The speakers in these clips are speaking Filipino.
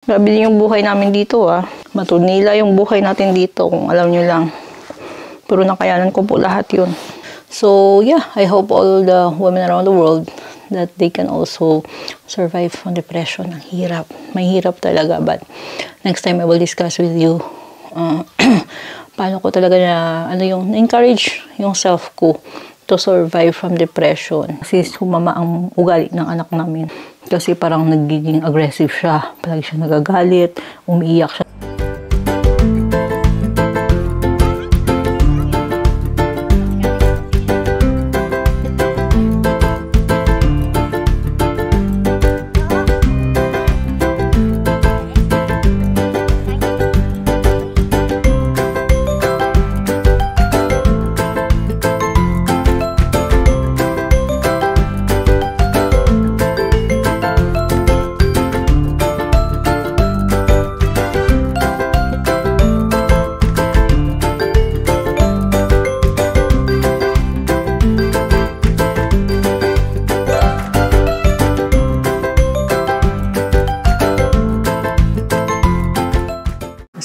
Grabe din yung buhay namin dito Matunila yung buhay natin dito kung alam nyo lang. Pero nakayanan ko po lahat yun. So yeah, I hope all the women around the world that they can also survive from depression. Ang hirap. May hirap talaga. But next time I will discuss with you paano ko talaga na-encourage yung self ko to survive from depression. Kasi sumama ang ugali ng anak namin. Kasi parang nagiging aggressive siya. Palagi siya nagagalit, umiiyak siya.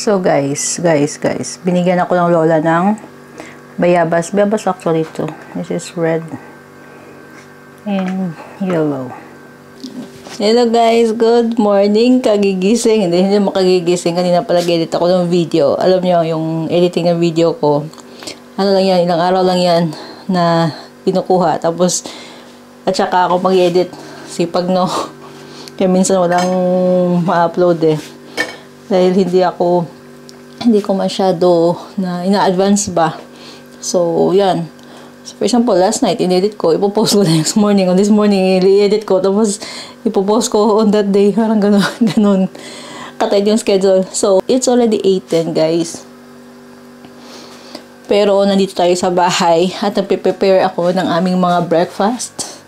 So guys, binigyan ako ng lola ng bayabas. Bayabas actually ito. This is red and yellow. Hello guys, good morning. Kagigising. Hindi makagigising. Kanina pala edit ako ng video. Alam niyo yung editing ng video ko. Ano lang yan, ilang araw lang yan na kinukuha. Tapos, at saka ako mag-edit. Sipag no. Kaya minsan walang ma-upload Dahil hindi ko masyado na ina-advance ba. So, yan. So, for example, last night, in-edit ko, ipopost ko next morning. On this morning, i-edit ko. Tapos, ipopost ko on that day. Parang ganun. Katay yung schedule. So, it's already 8:10, guys. Pero, nandito tayo sa bahay. At nagpe-prepare ako ng aming mga breakfast.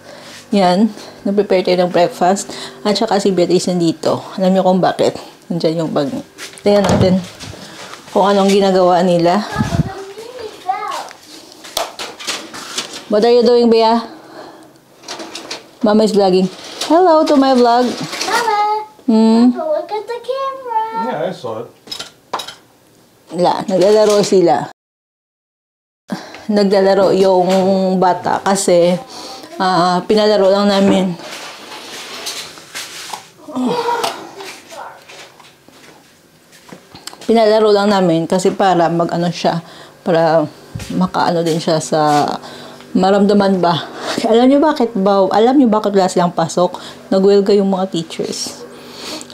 Yan. Nagpe-prepare tayo ng breakfast. At saka si Beatrice nandito. Alam niyo kung bakit. Nandiyan yung bag. Tingnan natin kung anong ginagawa nila. What are you doing, Bea? Mama is vlogging. Hello to my vlog. Mama, look at the camera. Yeah, I saw it. Naglalaro sila. Naglalaro yung bata kasi pinalaro lang namin. Pinalaro lang namin kasi para mag-ano siya, para makaano din siya sa maramdaman ba. Alam niyo bakit wala silang pasok? Nagwelga yung mga teachers.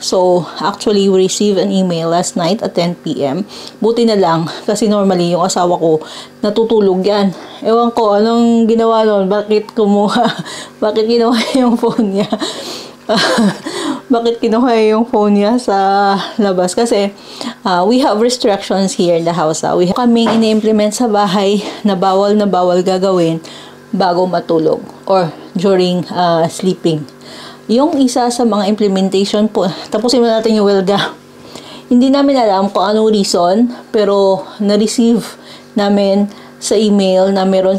So, actually, we received an email last night at 10 p.m. Buti na lang, kasi normally yung asawa ko, natutulog yan. Ewan ko, anong ginawa nun? Bakit ginawa yung phone niya? Bakit kinuha yung phone niya sa labas? Kasi we have restrictions here in the house. We have kaming ini-implement sa bahay na bawal gagawin bago matulog or during sleeping. Yung isa sa mga implementation po, tapusin mo natin yung welga. Hindi namin alam kung anong reason, pero na-receive namin sa email na meron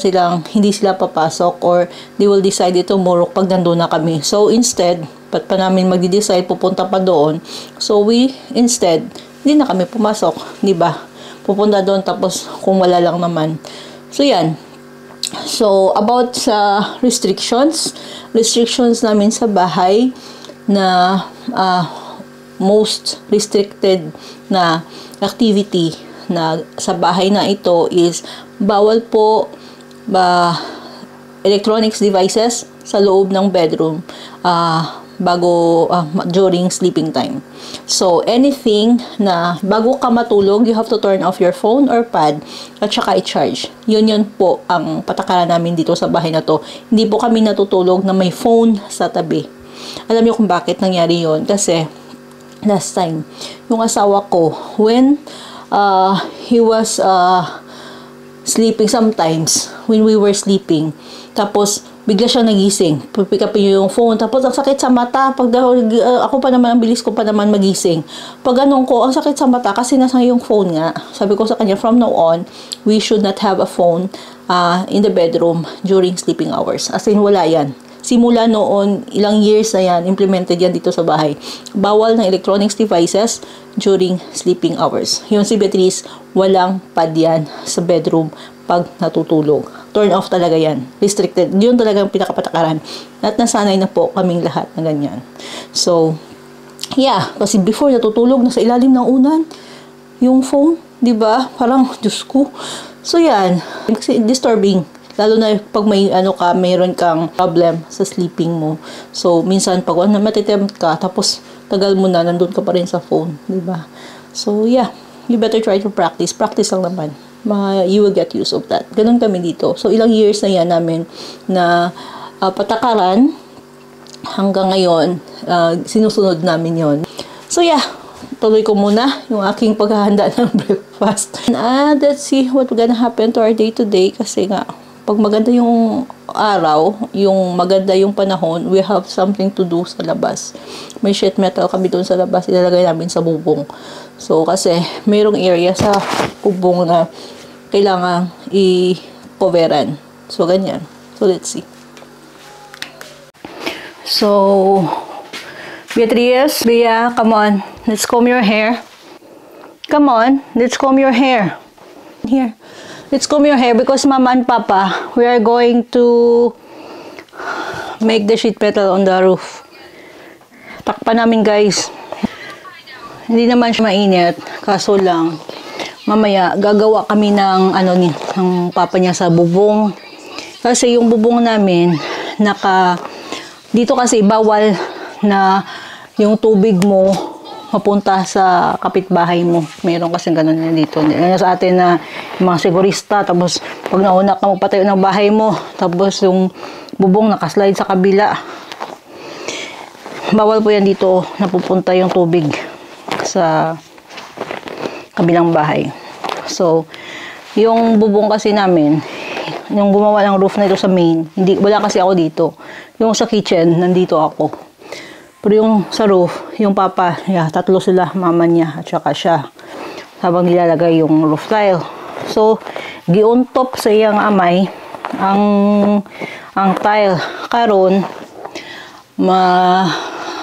hindi sila papasok or they will decide it tomorrow pag nandun na kami. So, instead, pa namin magdi-decide, pupunta pa doon. So, instead, hindi na kami pumasok, di ba? Pupunta doon, tapos kung wala lang naman. So, yan. So, about sa restrictions namin sa bahay na most restricted na activity na sa bahay na ito is bawal po electronics devices sa loob ng bedroom during sleeping time. So, anything na bago ka matulog, you have to turn off your phone or pad at saka i-charge. Yun po ang patakaran namin dito sa bahay na to. Hindi po kami natutulog na may phone sa tabi. Alam niyo kung bakit nangyari yun? Kasi, last time, yung asawa ko, when he was sleeping sometimes, when we were sleeping, tapos, bigla siya nagising. Pick up yung phone. Tapos, ang sakit sa mata. Ako pa naman, ang bilis ko pa naman magising. Pag anong ko, ang sakit sa mata kasi nasa yung phone nga. Sabi ko sa kanya, from now on, we should not have a phone in the bedroom during sleeping hours. As in, wala yan. simula noon, ilang years na yan, implemented yan dito sa bahay. Bawal ng electronics devices during sleeping hours. Yung si Beatrice, walang pad yan sa bedroom pag natutulog. Turn off talaga yan. Restricted. Yun talaga ang pinakapatakaran. At nasanay na po kaming lahat na ganyan. So, yeah. Kasi before natutulog, nasa ilalim ng unan, yung phone, di ba? Parang, Diyos ko. So, yan. Kasi disturbing. Lalo na pag may mayroon kang problem sa sleeping mo. So, minsan pag matitempt ka, tapos tagal mo na, nandun ka pa rin sa phone. Di ba? So, yeah. You better try to practice. Practice lang naman. You will get used of that. Ganun kami dito. So, ilang years na yan namin na patakaran hanggang ngayon, sinusunod namin yon. So, yeah. Tuloy ko muna yung aking paghahanda ng breakfast. And let's see what gonna happen to our day today. Kasi nga, pag maganda yung araw, yung maganda yung panahon, we have something to do sa labas. May sheet metal kami doon sa labas, ilalagay namin sa bubong. So, kasi mayroong area sa bubong na kailangan i-coveran. So, ganyan. So, let's see. So, Beatrice, Bea, come on. Let's comb your hair. Come on, let's comb your hair. Here. Let's comb your hair because Mama and Papa, we are going to make the sheet metal on the roof. Takpan namin, guys. Hindi naman siya mainit, kaso lang mamaya gagawa kami ng ng papa niya sa bubong. Kasi yung bubong namin dito kasi bawal na yung tubig mo mapunta sa kapitbahay mo. Meron kasi ganun na dito. Sa atin na mga sigurista, tapos pag nauna ka magpatayo ng bahay mo, tapos yung bubong nakaslide sa kabila. Bawal po yan dito napupunta yung tubig sa kabilang bahay. So, yung bubong kasi namin, yung gumawa ng roof na ito sa main, wala kasi ako dito. Yung sa kitchen, nandito ako. Pero yung sa roof, yung papa, tatlo sila, mama niya, at saka siya. Habang nilalagay yung roof tile. So, giuntop sa iyang amay, ang tile. Karon,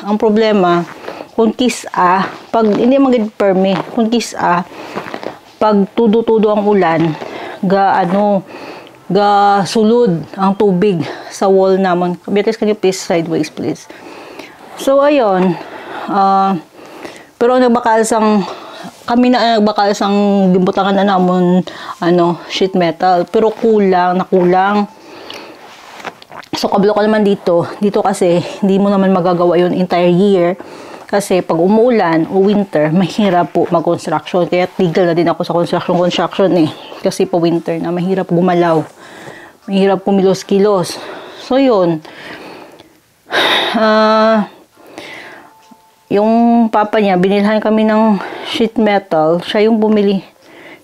ang problema, kung kisa, pag hindi magiging permi, kung kisa, pag tudo-tudo ang ulan, sulod ang tubig sa wall naman. Beatrice, can you please sideways, please? So, ayun. Pero kami na nagbakalsang gibutangan na namon, sheet metal. Pero nakulang. So, kablo ko naman dito. Dito kasi, hindi mo naman magagawa yun entire year. Kasi pag umuulan o winter, mahirap po mag-construction. Kaya tigil na din ako sa construction eh. Kasi pa winter na, mahirap gumalaw. Mahirap kumilos-kilos. So, yun. Yung papa niya, binilhan kami ng sheet metal. Siya yung bumili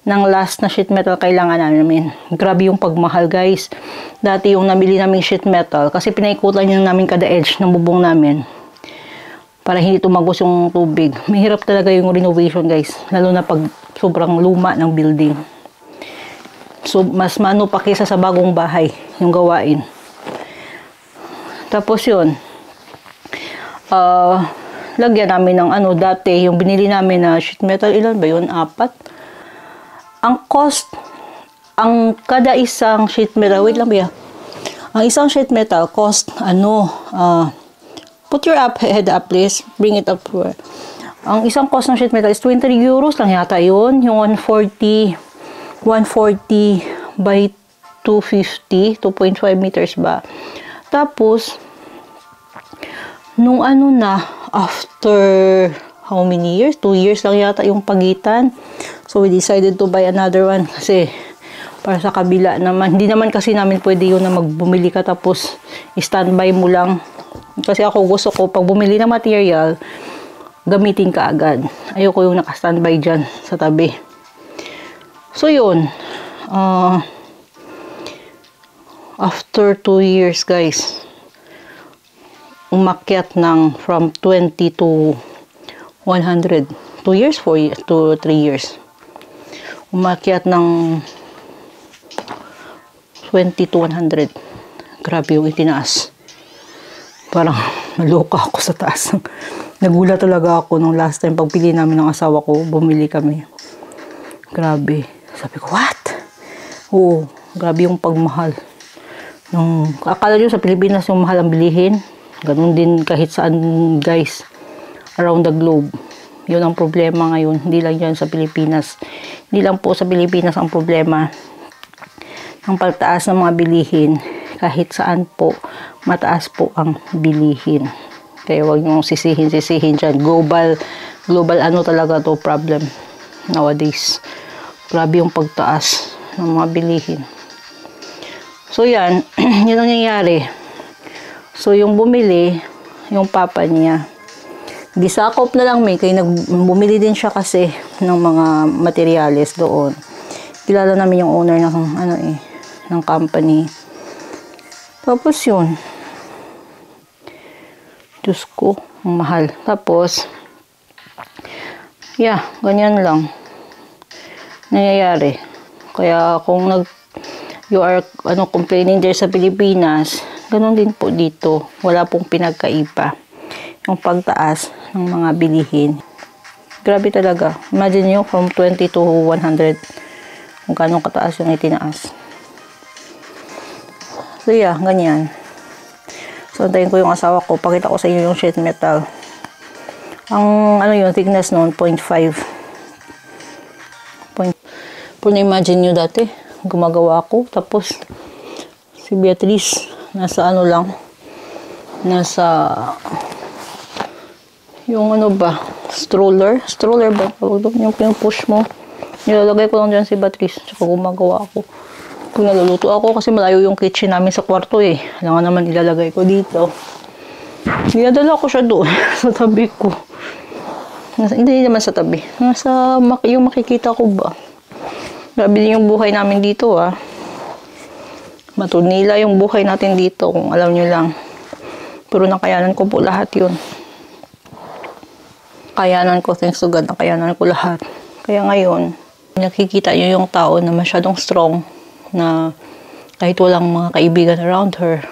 ng last na sheet metal kailangan namin. Grabe yung pagmahal, guys. Dati yung nabili namin sheet metal, kasi pinaikutan niya namin kada edge ng bubong namin. Para hindi tumagos yung tubig. Mahirap talaga yung renovation, guys. Lalo na pag sobrang luma ng building. So, mas mano pa kaysa sa bagong bahay yung gawain. Tapos yun. Lagyan namin ng dati, yung binili namin na sheet metal, ilan ba yun? 4. Ang cost, kada isang sheet metal, wait lang ba? Ang isang sheet metal cost, put your head up, please. Bring it up. Ang isang cost ng sheet metal is 20 euros lang yata yun. Yung 140 by 250, 2.5 meters ba. Tapos, nung after how many years? 2 years lang yata yung pagitan. So, we decided to buy another one kasi para sa kabila naman. Hindi naman kasi namin pwede yun na magbumili ka tapos standby mo lang. Kasi ako gusto ko, pag bumili ng material, gamitin ka agad. Ayoko yung naka-standby dyan sa tabi. So, yun. After 2 years, guys, umakyat from 20 to 100. 2 years? 4 years? 2 3 years. Umakyat ng 20 to 100. Grabe yung itinaas. parang naloka ako sa taas. Nagulat talaga ako nung last time pagpili namin ng asawa ko, bumili kami. Grabe. Sabi ko, what? Oo, grabe yung pagmahal. Akala nyo sa Pilipinas yung mahal ang bilihin. Ganun din kahit saan, guys. Around the globe. Yun ang problema ngayon. Hindi lang yan sa Pilipinas. Hindi lang po sa Pilipinas ang problema. Ang pagtaas ng mga bilihin. Kahit saan po, mataas po ang bilihin. Kaya huwag nyo sisihin dyan. Global ano talaga to problem nowadays. Grabe yung pagtaas ng mga bilihin. So yan, yun ang nangyayari. So yung bumili, yung papa niya, gisakop na lang may, kaya bumili din siya kasi ng mga materyales doon. Kilala namin yung owner ng company. Tapos yun. Diyos ko, ang mahal. Tapos, yeah, ganyan lang. Nangyayari. Kaya kung you are complaining there sa Pilipinas, ganun din po dito. Wala pong pinagkaiba. Yung pagtaas ng mga bilihin. Grabe talaga. Imagine nyo from 20 to 100 kung ganun kataas yung itinaas. So yeah, ganyan. So, antayin ko yung asawa ko. Pakita ko sa inyo yung sheet metal. Ang, yung thickness noon, 0.5. Pero na-imagine nyo dati, gumagawa ako. Tapos, si Beatrice, nasa yung stroller. Stroller ba? Yung pinupush mo. Nilalagay ko lang dyan si Beatrice. Tsaka gumagawa ako. Kung naluluto ako kasi malayo yung kitchen namin sa kwarto eh. Alam nga naman ilalagay ko dito. Dinadala ko siya doon sa tabi ko. Hindi naman sa tabi. Yung makikita ko ba. Grabe din yung buhay namin dito ah. Matunila yung buhay natin dito kung alam nyo lang. Pero nakayanan ko po lahat yun. Kayanan ko, thanks to God, nakayanan ko lahat. Kaya ngayon, nakikita nyo yung tao na masyadong strong na kahit walang mga kaibigan around her,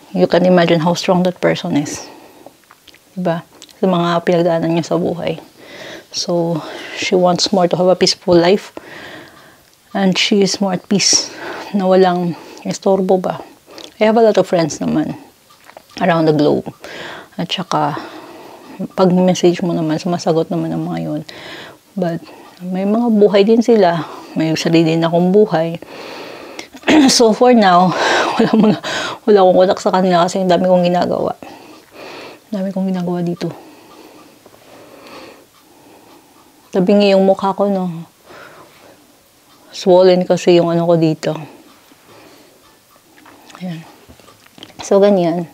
you can imagine how strong that person is. Diba? Sa mga pinagdaanan niya sa buhay. So, she wants more to have a peaceful life. And she is more at peace. Na walang istorbo ba. I have a lot of friends naman around the globe. At saka, pag message mo naman, sumasagot naman ang mga yun. But, may mga buhay din sila. May sarili din akong buhay. So, for now, wala akong kontak sa kanila kasi dami kong ginagawa. Dami kong ginagawa dito. Tabingi yung mukha ko, no? Swollen kasi yung ko dito. Ayan. So, ganyan.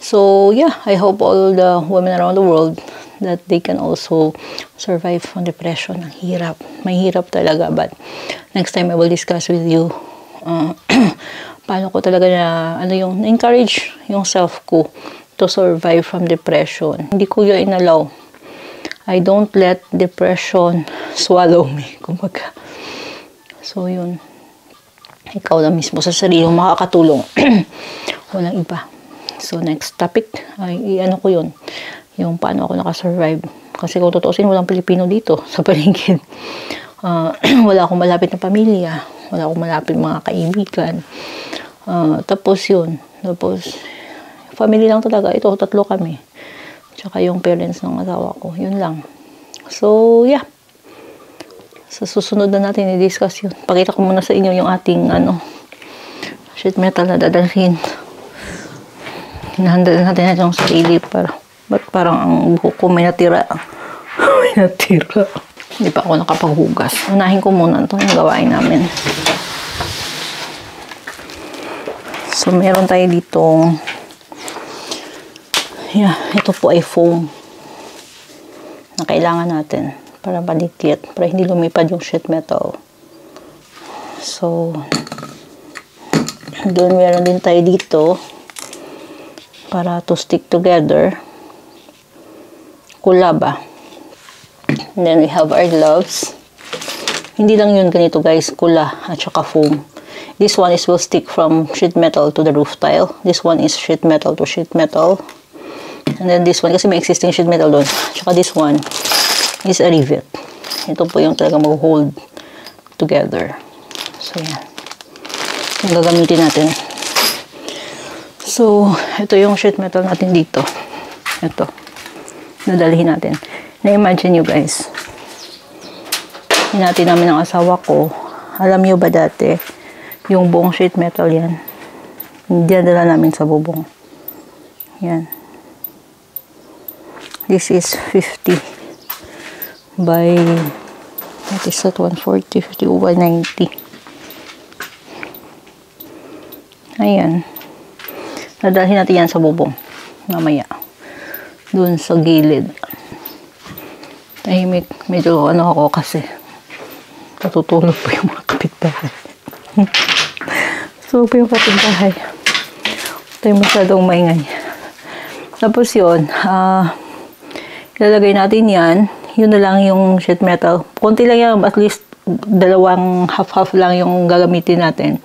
So, yeah, I hope all the women around the world that they can also survive on depression. Ang hirap. May hirap talaga. But next time I will discuss with you paano ko talaga na-encourage yung self ko to survive from depression. Hindi ko yun inalaw. I don't let depression swallow me. Kumbaga. So, yun. Ikaw na mismo sa sarili mo makakatulong. Walang iba. So, next topic, ay ko yun. Yung paano ako nakasurvive. Kasi kung tutuusin, walang Pilipino dito sa paligid. Wala akong malapit na pamilya. Wala akong malapit mga kaibigan. Tapos yun. Tapos, family lang talaga. Ito, 3 kami. Tsaka yung parents ng asawa ko. Yun lang. So, yeah. Sa susunod na natin i-discuss yun. Pakita ko muna sa inyo yung ating sheet metal na dadalhin. Hinahanda natin yung sarili para ba't parang ang buhok ko may natira. May natira. Hindi pa ako nakapaghugas. Unahin ko muna ito yung gawain namin. So, meron tayo ditong ito po ay foam na kailangan natin para palikit, para hindi lumipad yung sheet metal. So, doon meron din tayo dito para to stick together. Kulaba. And then we have our gloves. Hindi lang yun ganito guys, kula at saka foam. This one is will stick from sheet metal to the roof tile. This one is sheet metal to sheet metal. And then this one, kasi may existing sheet metal doon. Tsaka this one is a rivet. Ito po yung talaga mag-hold together. So, yan. Yung gagamitin natin. So, ito yung sheet metal natin dito. Ito. Nadalhin natin. Na-imagine nyo guys. Hinati namin ang asawa ko. Alam nyo ba dati, yung buong sheet metal yan. Dinadala namin sa bubong. Yan. This is 50 by, what is that, 140, 50, 190. Ayan. Nadalhin natin yan sa bubong. Mamaya. Doon sa gilid. Tahimik. Medyo ano ako kasi. Natutulog po yung mga kapitbahay. So, po yung kapitbahay. Tayo masyadong maingay. Tapos yun, ilalagay natin yan. Yun na lang yung sheet metal. Konti lang yan, at least dalawang half-half lang yung gagamitin natin.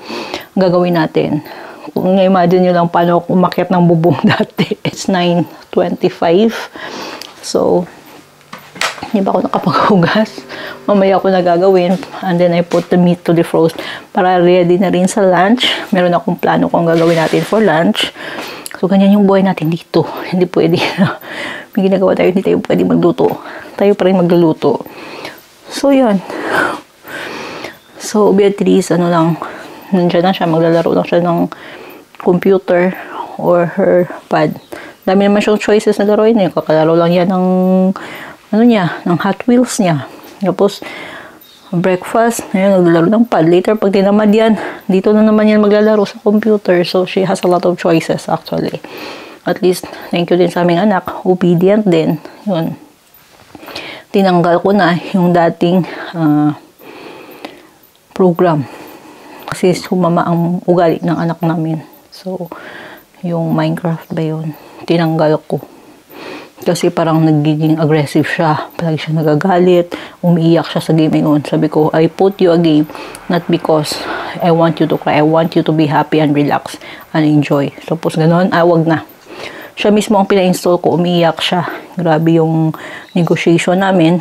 Gagawin natin. Kung imagine nyo lang paano umakyat ng bubong dati. It's 9:25. So, hindi pa ako nakapaghugas. Mamaya ako na gagawin. And then I put the meat to defrost para ready na rin sa lunch. Meron akong plano kung gagawin natin for lunch. So, ganyan yung buhay natin dito. Hindi pwede na may ginagawa tayo, hindi tayo pwede magluto. Tayo pa rin magluluto. So, yan. So, Beatrice, ano lang, nandiyan lang siya, maglalaro lang siya ng computer or her pad. Dami naman siyang choices na laruin eh. Kakalaro lang yan ng, ano niya, ng Hot Wheels niya. Tapos, breakfast, ayun, naglalaro ng pad. Later, pag tinamad yan, dito na naman yan maglalaro sa computer. So, she has a lot of choices actually. At least, thank you din sa aming anak. Obedient din. Yun. Tinanggal ko na yung dating program. Kasi sumama ang ugali ng anak namin. So, yung Minecraft ba yun? Tinanggal ko. Kasi parang nagiging aggressive siya. Palagi siya nagagalit. Umiiyak siya sa game yun. Sabi ko, I put you a game not because I want you to cry. I want you to be happy and relax and enjoy. Tapos ganun, wag na. Siya mismo ang pina-install ko. Umiiyak siya. Grabe yung negotiation namin.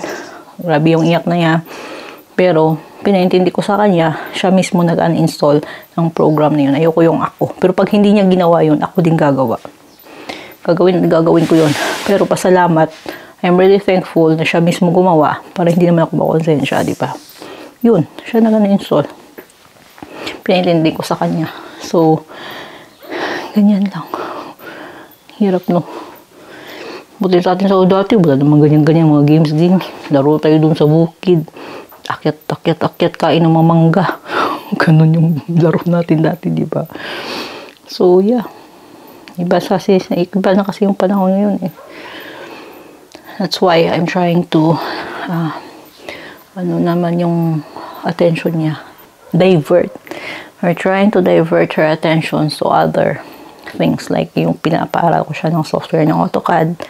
Grabe yung iyak na niya. Pero, pinaintindi ko sa kanya, siya mismo nag-uninstall ng program na yun. Ayoko yung ako. Pero pag hindi niya ginawa yun, ako din gagawa. Gagawin ko yun. Pero pasalamat, I'm really thankful na siya mismo gumawa para hindi naman ako makonsensya, di ba? Yun, siya nag-uninstall. Pinaintindi ko sa kanya. So, ganyan lang. Hirap, no? Buti sa atin sa dati, wala naman ganyan-ganyan mga games din. Laro tayo dun sa bukid. Akyat, kain ng mamangga. Ganun yung laro natin dati, di ba? So, yeah. Iba na kasi yung panahon ngayon eh. That's why I'm trying to ano naman yung attention niya. Divert. We're trying to divert her attention to other things. Like yung pinapaaral ko siya ng software ng AutoCAD.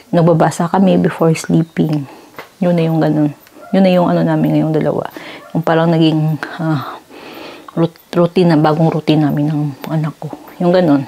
Nagbabasa kami before sleeping. Yun na yung ganun. Yun na yung ano namin ngayong dalawa. Yung parang naging routine na, bagong routine namin ng anak ko. Yung ganun.